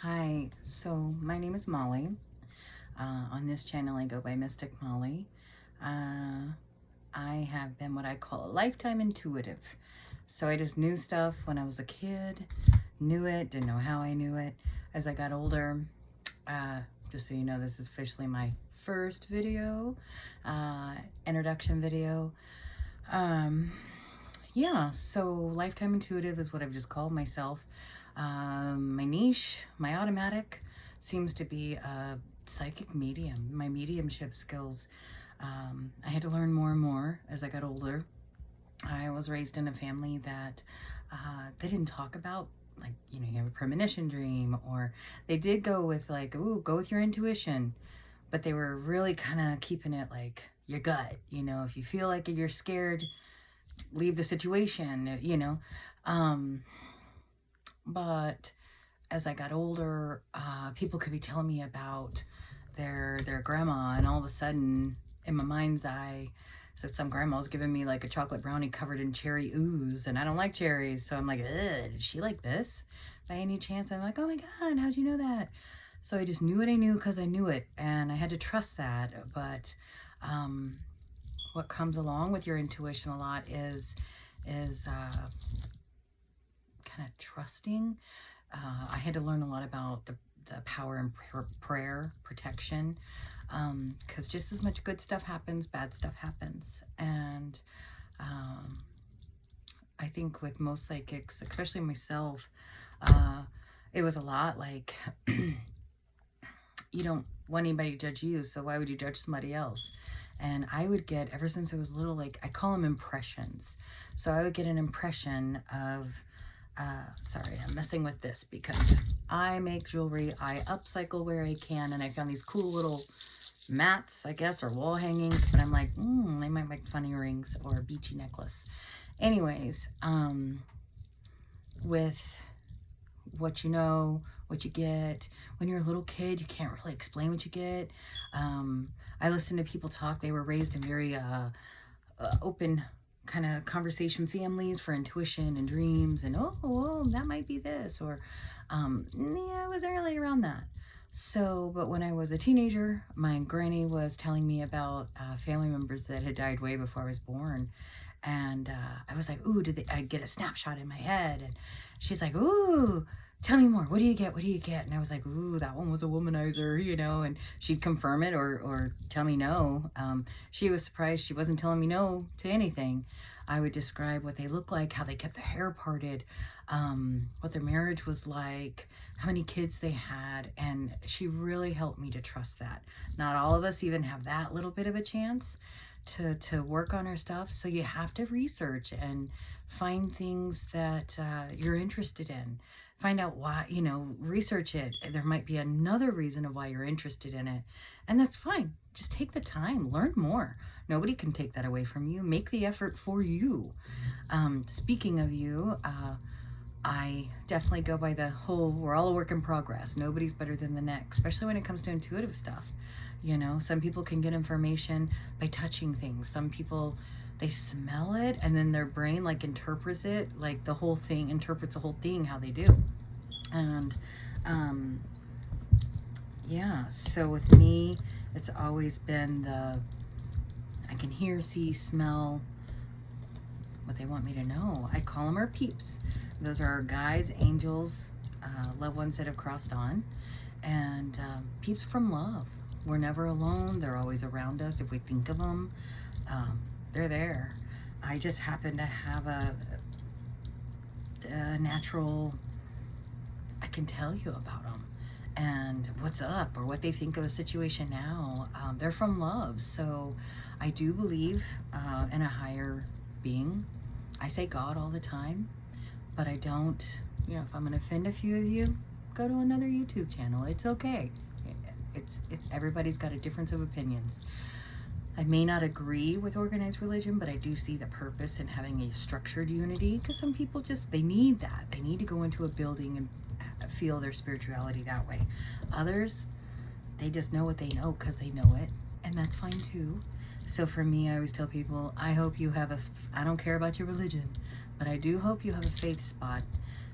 Hi, so my name is Mollee. On this channel I go by Mystic Mollee. I have been what I call a lifetime intuitive. So I just knew stuff when I was a kid, knew it, didn't know how I knew it. As I got older, just so you know, this is officially my first video, introduction video. Yeah, so lifetime intuitive is what I've just called myself. My niche, my automatic, seems to be a psychic medium. My mediumship skills, I had to learn more and more as I got older. I was raised in a family that they didn't talk about, like, you know, you have a premonition dream, or they did go with like, ooh, go with your intuition, but they were really kind of keeping it like your gut. You know, if you feel like you're scared, leave the situation, you know. But as I got older, people could be telling me about their grandma, and all of a sudden, in my mind's eye, said some grandma's giving me like a chocolate brownie covered in cherry ooze, and I don't like cherries, so I'm like, ugh, did she like this by any chance? I'm like, oh my god, how'd you know that? So I just knew what I knew because I knew it, and I had to trust that. But what comes along with your intuition a lot is kind of trusting. I had to learn a lot about the power in prayer, protection, because just as much good stuff happens, bad stuff happens. And I think with most psychics, especially myself, it was a lot like, you don't want anybody to judge you, so why would you judge somebody else? And I would get, ever since I was little, like, I call them impressions. So I would get an impression of, sorry, I'm messing with this because I make jewelry. I upcycle where I can, and I found these cool little mats, I guess, or wall hangings, but I'm like, they might make funny rings or a beachy necklace. Anyways, with what you know, what you get. When you're a little kid, you can't really explain what you get. I listen to people talk. They were raised in very open kind of conversation families for intuition and dreams, and oh, that might be this, or yeah, I wasn't really around that. So, but when I was a teenager, my granny was telling me about family members that had died way before I was born. And I was like, ooh, I get a snapshot in my head? And she's like, ooh, tell me more. What do you get? What do you get? And I was like, ooh, that one was a womanizer, you know, and she'd confirm it or tell me no. She was surprised she wasn't telling me no to anything. I would describe what they looked like, how they kept their hair parted, what their marriage was like, how many kids they had, and she really helped me to trust that. Not all of us even have that little bit of a chance to work on our stuff, so you have to research and find things that you're interested in. Find out why, you know, research it. There might be another reason of why you're interested in it, and that's fine. Just take the time, learn more. Nobody can take that away from you. Make the effort for you. Speaking of you, I definitely go by the whole, we're all a work in progress. Nobody's better than the next, especially when it comes to intuitive stuff. You know, some people can get information by touching things. Some people, they smell it, and then their brain like interprets it, like the whole thing, interprets the whole thing how they do. And yeah, so with me, it's always been I can hear, see, smell what they want me to know. I call them our peeps. Those are our guides, angels, loved ones that have crossed on, and peeps from love. We're never alone. They're always around us. If we think of them, they're there. I just happen to have a natural, I can tell you about them and what's up or what they think of a situation now. They're from love. So I do believe in a higher being. I say God all the time, but I don't, you know, if I'm going to offend a few of you, go to another YouTube channel. It's okay. It's everybody's got a difference of opinions. I may not agree with organized religion, but I do see the purpose in having a structured unity, because some people just, they need that. They need to go into a building and feel their spirituality that way. Others, they just know what they know because they know it, and that's fine too. So for me, I always tell people, I hope you have I don't care about your religion, but I do hope you have a faith spot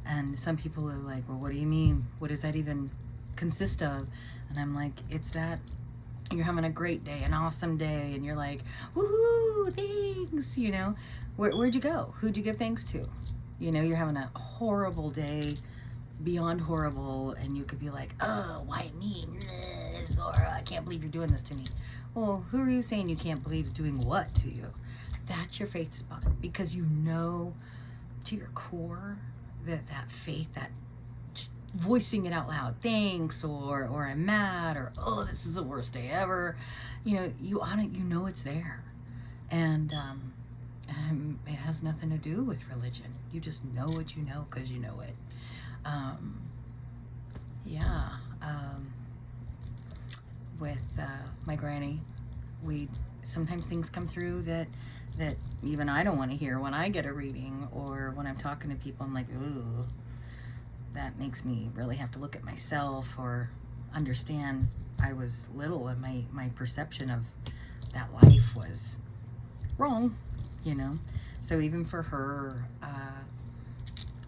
And some people are like, well, what do you mean? What does that even consist of? And I'm like, it's that you're having a great day, an awesome day, and you're like, woohoo, thanks, you know. Where'd you go? Who'd you give thanks to? You know, you're having a horrible day, beyond horrible, and you could be like, oh, why me? Or I can't believe you're doing this to me. Well, who are you saying you can't believe is doing what to you? That's your faith spot, because you know to your core that faith, that just voicing it out loud, thanks, or I'm mad, or oh, this is the worst day ever. You know, you know it's there, and it has nothing to do with religion. You just know what you know because you know it. Yeah. With my granny, sometimes things come through that even I don't want to hear when I get a reading, or when I'm talking to people. I'm like, ooh, that makes me really have to look at myself or understand I was little and my perception of that life was wrong, you know. So even for her,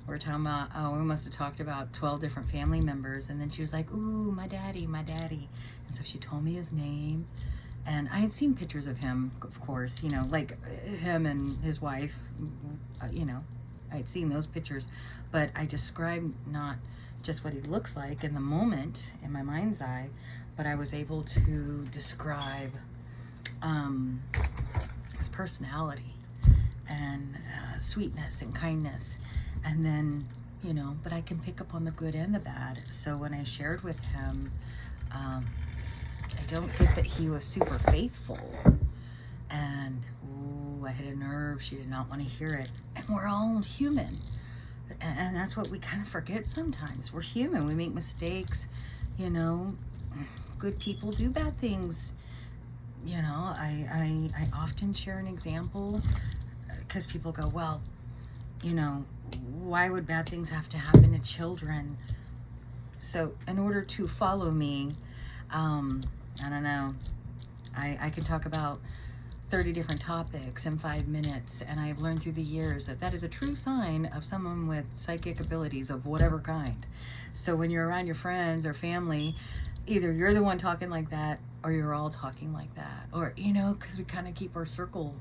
we're talking about, we must have talked about 12 different family members, and then she was like, ooh, my daddy. And so she told me his name, and I had seen pictures of him, of course, you know, like him and his wife, you know, I had seen those pictures, but I described not just what he looks like in the moment in my mind's eye, but I was able to describe his personality and sweetness and kindness. And then, you know, but I can pick up on the good and the bad. So when I shared with him, I don't get that he was super faithful. And, ooh, I hit a nerve. She did not want to hear it. And we're all human. And that's what we kind of forget sometimes. We're human. We make mistakes. You know, good people do bad things. You know, I often share an example because people go, well, you know, why would bad things have to happen to children? So in order to follow me, I don't know, I can talk about 30 different topics in 5 minutes, and I've learned through the years that is a true sign of someone with psychic abilities of whatever kind. So when you're around your friends or family, either you're the one talking like that, or you're all talking like that, or, you know, because we kind of keep our circle,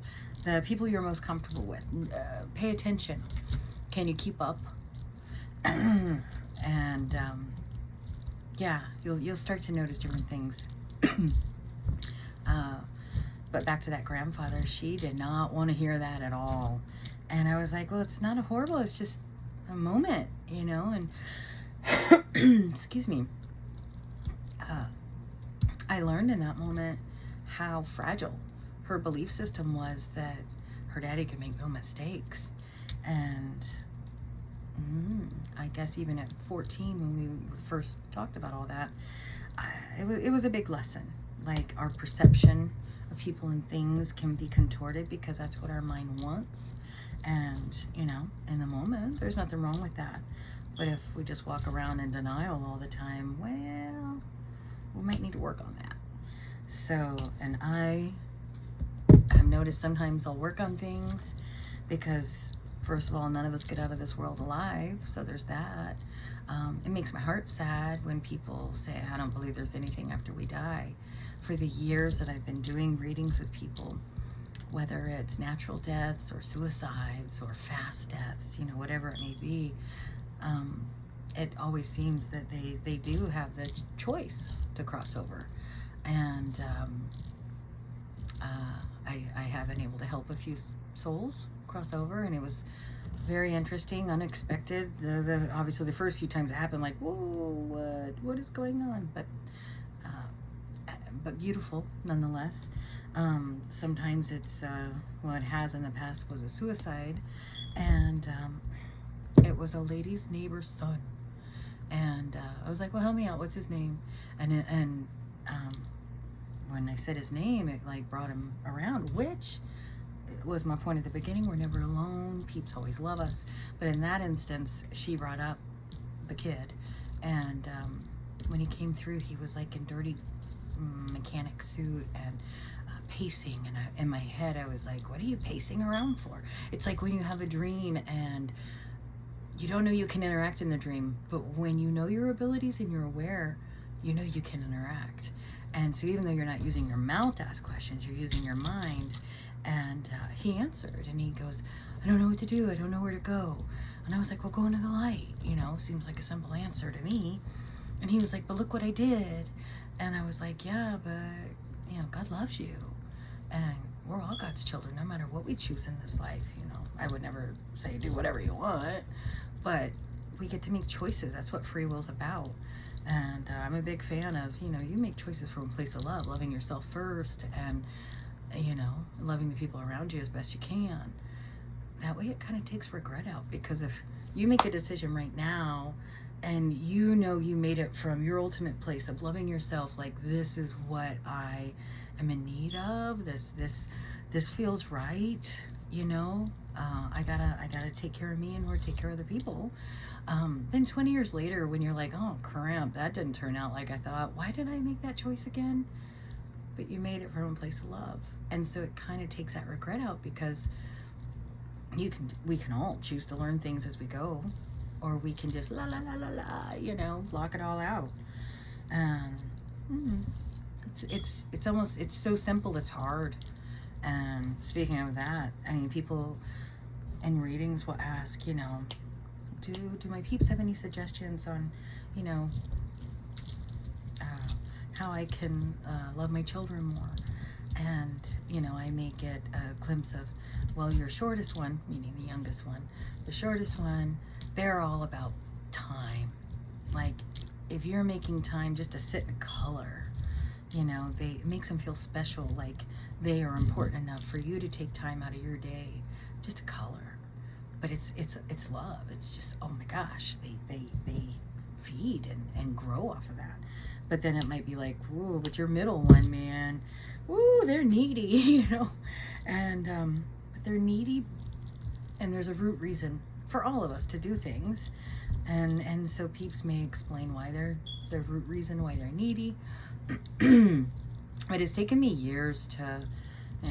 the people you're most comfortable with. Pay attention. Can you keep up? And yeah, you'll start to notice different things. But back to that grandfather, she did not want to hear that at all. And I was like, well, it's not a horrible, it's just a moment, you know. And excuse me. I learned in that moment how fragile her belief system was, that her daddy could make no mistakes. And I guess even at 14, when we first talked about all that, it was a big lesson. Like, our perception of people and things can be contorted because that's what our mind wants. And, you know, in the moment, there's nothing wrong with that. But if we just walk around in denial all the time, well, we might need to work on that. So, and I have noticed sometimes I'll work on things because, first of all, none of us get out of this world alive, so there's that. It makes my heart sad when people say, I don't believe there's anything after we die. For the years that I've been doing readings with people, whether it's natural deaths or suicides or fast deaths, you know, whatever it may be, it always seems that they do have the choice to cross over. And I have been able to help a few souls cross over, and it was very interesting, unexpected. The obviously the first few times it happened, like, whoa, what is going on? But beautiful nonetheless. Sometimes it's it has in the past was a suicide, and it was a lady's neighbor's son. And I was like, well, help me out. What's his name? And when I said his name, it like brought him around, which was my point at the beginning. We're never alone. Peeps always love us. But in that instance, she brought up the kid. And when he came through, he was like in dirty mechanic suit and pacing. And in my head, I was like, what are you pacing around for? It's like when you have a dream and you don't know you can interact in the dream, but when you know your abilities and you're aware, you know you can interact. And so even though you're not using your mouth to ask questions, you're using your mind. And he answered, and he goes, I don't know what to do. I don't know where to go. And I was like, well, go into the light. Seems like a simple answer to me. And he was like, but look what I did. And I was like, yeah, but, God loves you. And we're all God's children, no matter what we choose in this life. I would never say do whatever you want, but we get to make choices. That's what free will's about. And I'm a big fan of, you make choices from a place of love, loving yourself first, and, loving the people around you as best you can. That way it kind of takes regret out, because if you make a decision right now and you made it from your ultimate place of loving yourself, like, this is what I am in need of, this feels right, I gotta take care of me in order to take care of the people. Then 20 years later, when you're like, oh crap, that didn't turn out like I thought, why did I make that choice again? But you made it from a place of love. And so it kind of takes that regret out, because we can all choose to learn things as we go, or we can just block it all out. And it's so simple, it's hard. And speaking of that, people in readings will ask, do my peeps have any suggestions on, how I can love my children more? And, I may get a glimpse of, well, your shortest one, meaning the youngest one, the shortest one, they're all about time. Like, if you're making time just to sit and color, it makes them feel special, like they are important enough for you to take time out of your day just to color. But it's love. It's just, oh my gosh, they feed and grow off of that. But then it might be like, whoa, but your middle one, man, woo, they're needy, and but they're needy, and there's a root reason for all of us to do things, and so peeps may explain why their root reason why they're needy. But it's taken me years to,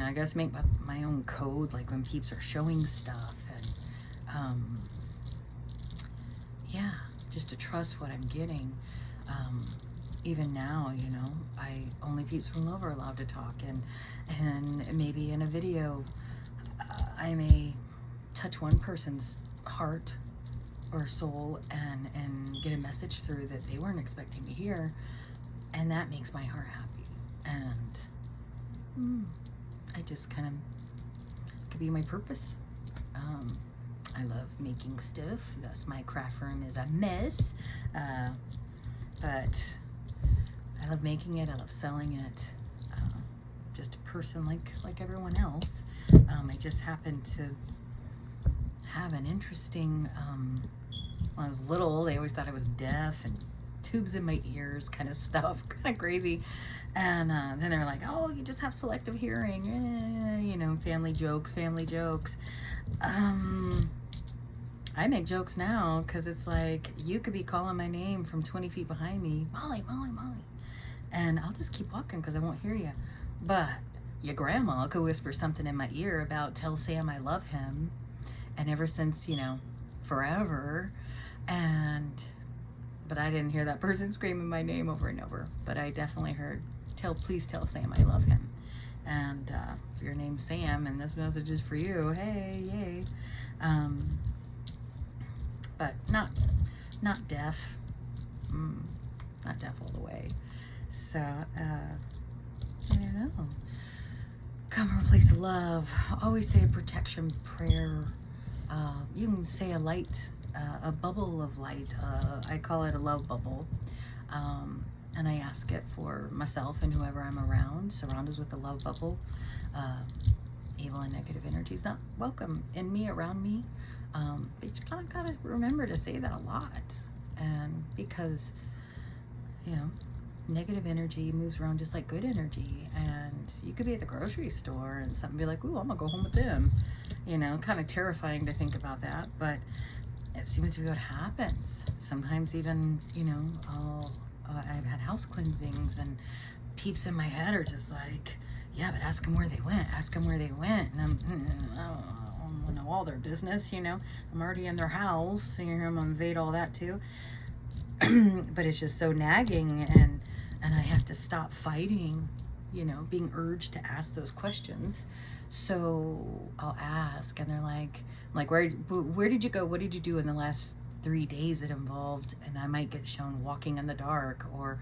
I guess, make my own code, like when peeps are showing stuff, and just to trust what I'm getting. Even now, only peeps from love are allowed to talk, and maybe in a video, I may touch one person's heart or soul and get a message through that they weren't expecting to hear, and that makes my heart happy. And I just kind of could be my purpose. I love making stuff, thus my craft room is a mess, but I love making it, I love selling it. Just a person like everyone else. I just happened to have an interesting, when I was little, they always thought I was deaf and tubes in my ears kind of stuff, kind of crazy. And then they were like, oh, you just have selective hearing, family jokes. I make jokes now, because it's like, you could be calling my name from 20 feet behind me, Mollee, and I'll just keep walking because I won't hear you. But your grandma could whisper something in my ear about, tell Sam I love him, and ever since, forever. But I didn't hear that person screaming my name over and over, but I definitely heard, please tell Sam I love him. And if your name's Sam and this message is for you, hey, yay. But not deaf, not deaf all the way. So, I don't know. Come from a place of love. Always say a protection prayer. You can say a light, a bubble of light. I call it a love bubble. And I ask it for myself and whoever I'm around. Surround us with a love bubble. Evil and negative energy is not welcome in me, around me. But you kind of gotta remember to say that a lot. And because, negative energy moves around just like good energy. And you could be at the grocery store and something be like, ooh, I'm gonna go home with them. Kind of terrifying to think about that, but it seems to be what happens. Sometimes even, I've had house cleansings and peeps in my head are just like, yeah, but ask them where they went. And I don't know all their business, you know. I'm already in their house, and I'm gonna invade all that too. But it's just so nagging, and I have to stop fighting, you know, being urged to ask those questions. So I'll ask, and they're like, where did you go? What did you do in the last 3 days it involved? And I might get shown walking in the dark, or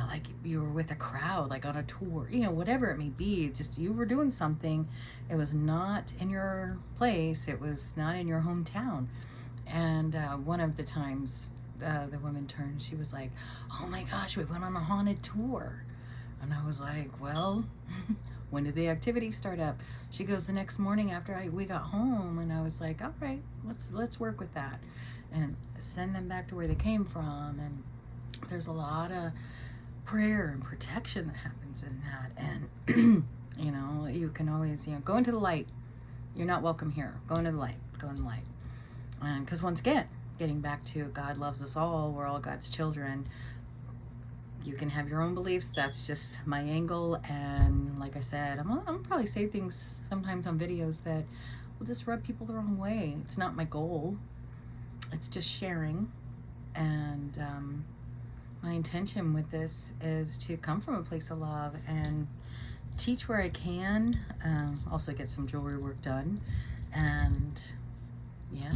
like you were with a crowd, like on a tour, you know, whatever it may be. Just you were doing something. It was not in your place. It was not in your hometown. And one of the times the woman turned, she was like, oh my gosh, we went on a haunted tour. And I was like, well, when did the activity start up? She goes, the next morning after we got home. And I was like, all right, let's work with that and send them back to where they came from. And there's a lot of prayer and protection that happens in that. And you know, you can always, you know, go into the light. You're not welcome here. Go into the light. Go in the light. And because once again, getting back to God loves us all, we're all God's children. You can have your own beliefs. That's just my angle. And like I said, I'm probably say things sometimes on videos that will just rub people the wrong way. It's not my goal. It's just sharing. And my intention with this is to come from a place of love and teach where I can. Also get some jewelry work done. And yeah,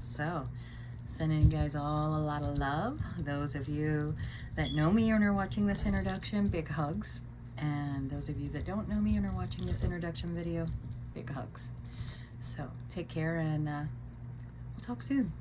so sending you guys all a lot of love. Those of you that know me and are watching this introduction, big hugs. And those of you that don't know me and are watching this introduction video, big hugs. So take care, and we'll talk soon.